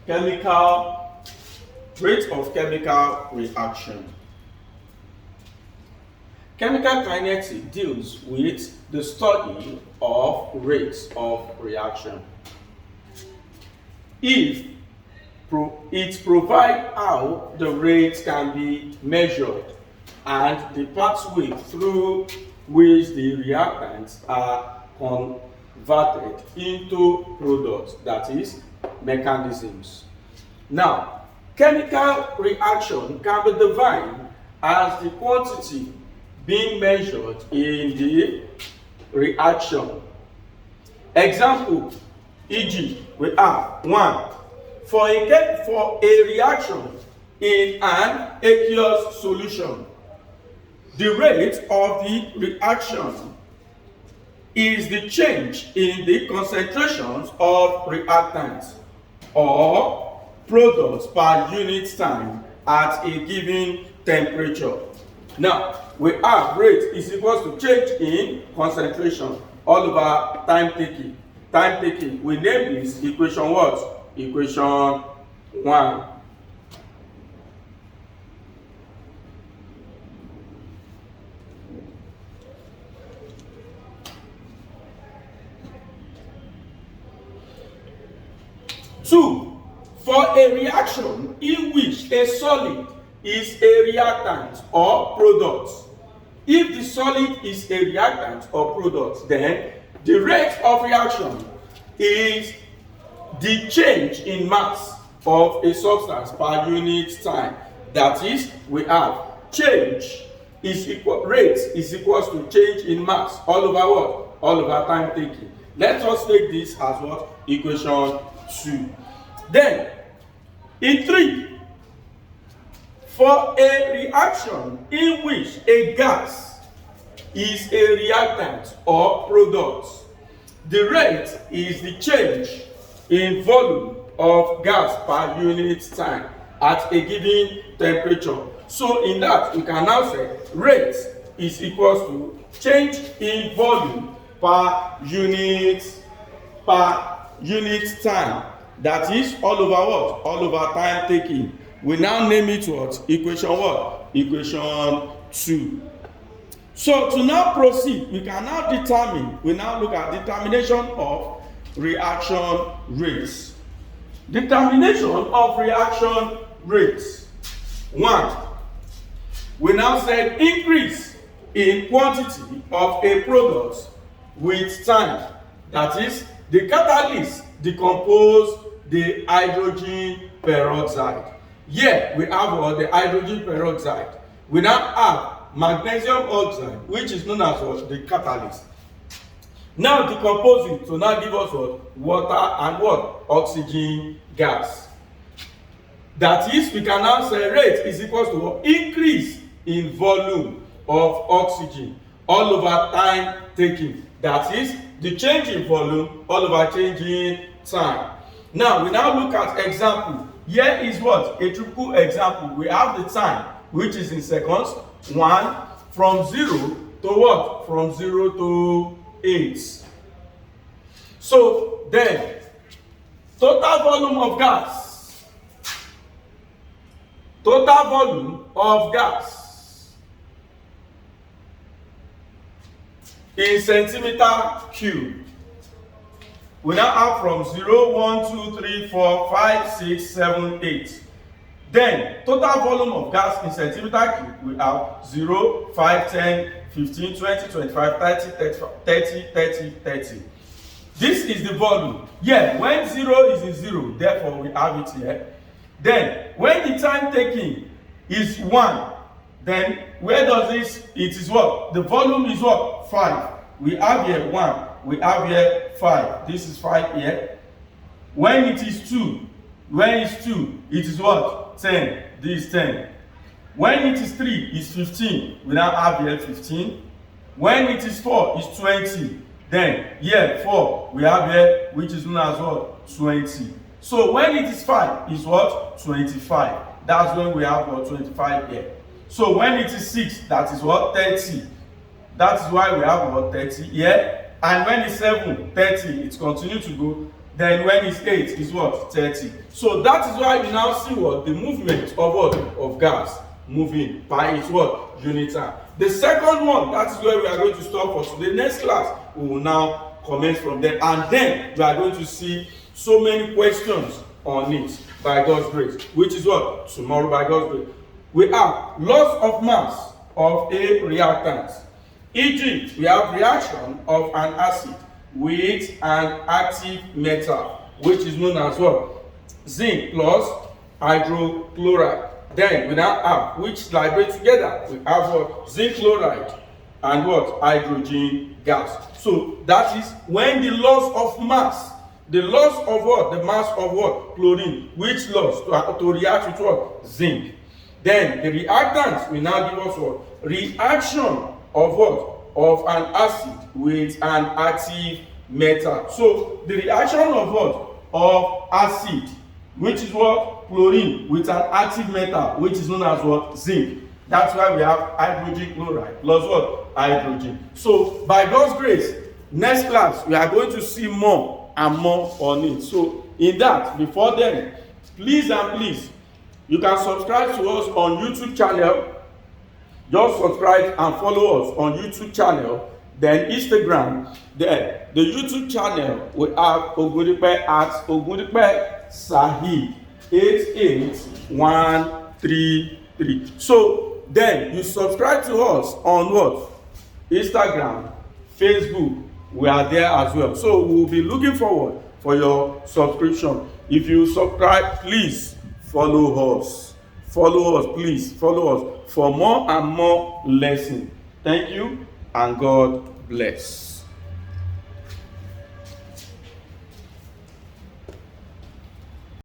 chemical rate of chemical reaction. Chemical kinetics deals with the study of rates of reaction. It provides how the rates can be measured and the pathway through which the reactants are converted into products, that is, mechanisms. Now, chemical reaction can be defined as the quantity being measured in the reaction. Example, e.g., we have 1. For a reaction in an aqueous solution, the rate of the reaction is the change in the concentrations of reactants or products per unit time at a given temperature. Now, we have rate is equal to change in concentration all over time taking. Time taking, we name this equation what? Equation 1. Two, for a reaction in which a solid is a reactant or product. If the solid is a reactant or product, then the rate of reaction is the change in mass of a substance per unit time. That is, we have change is equal, rate is equals to change in mass all over what? All over time taking. Let us take this as what? Equation 2. Then, in 3, for a reaction in which a gas is a reactant or product, the rate is the change in volume of gas per unit time at a given temperature. So in that, we can now say rate is equal to change in volume per unit time. That is all over what? All over time taking. We now name it what? Equation what? Equation 2. So to now proceed, we can now determine, we now look at determination of reaction rates. Determination of reaction rates. 1. We now said increase in quantity of a product with time. That is, the catalyst decompose the hydrogen peroxide. Here we have the hydrogen peroxide. We now have magnesium oxide, which is known as what? The catalyst. Now decompose it to now give us what? Water and what? Oxygen gas. That is, we can now say rate is equal to what? Increase in volume of oxygen all over time taking. That is, the change in volume all over change in time. Now we now look at example. Here is what? A typical example. We have the time, which is in seconds. 1 from 0 to what? From 0 to 8. So then, total volume of gas. Total volume of gas in centimeter cube. We now have from 0, 1, 2, 3, 4, 5, 6, 7, 8. Then, total volume of gas in centimeter cube, we have 0, 5, 10, 15, 20, 25, 30, 30. This is the volume. Yeah, when 0 is in 0, therefore we have it here. Then, when the time taking is 1, then where does this, it is what? The volume is what? 5. We have here 1. We have here 5. This is 5 here. When it is 2, when it's 2, it is what? 10. This is 10. When it is 3, it's 15. We now have here 15. When it is 4, it's 20. Then here 4, we have here, which is known as what? 20. So when it is 5, it's what? 25. That's when we have what? 25 here. So when it is 6, that is what? 30. That is why we have what? 30 here. And when it's 7, 30, it continues to go Then when it's 8, it's what? 30. So that is why you now see what? The movement of what? Of gas moving by its what? Unit time. The second one, that is where we are going to stop for today. Next class, we will now commence from there. And then we are going to see so many questions on it by God's grace. Which is what? Tomorrow by God's grace. We have loss of mass of a reactant. E.g., we have reaction of an acid with an active metal, which is known as what? Zinc plus hydrochloride. Then we now have which vibrate together. We have what? Zinc chloride and what? Hydrogen gas. So that is when the loss of mass, the loss of what? The mass of what? Chlorine. Which loss? To react with what? Zinc. Then the reactants will now give us what? Reaction of what? Of an acid with an active metal. So the reaction of what? Of acid, which is what? Chlorine with an active metal, which is known as what? Zinc. That's why we have hydrogen chloride plus what? Hydrogen. So by God's grace, next class we are going to see more and more on it. So in that, before then, please and please, you can subscribe to us on YouTube channel. Just subscribe and follow us on YouTube channel. Then Instagram. Then the YouTube channel we have Ogundipe at Ogundipe Sahib 88133. So then you subscribe to us on what? Instagram, Facebook. We are there as well. So we will be looking forward for your subscription. If you subscribe, please follow us. Follow us, please. Follow us for more and more lessons. Thank you, and God bless.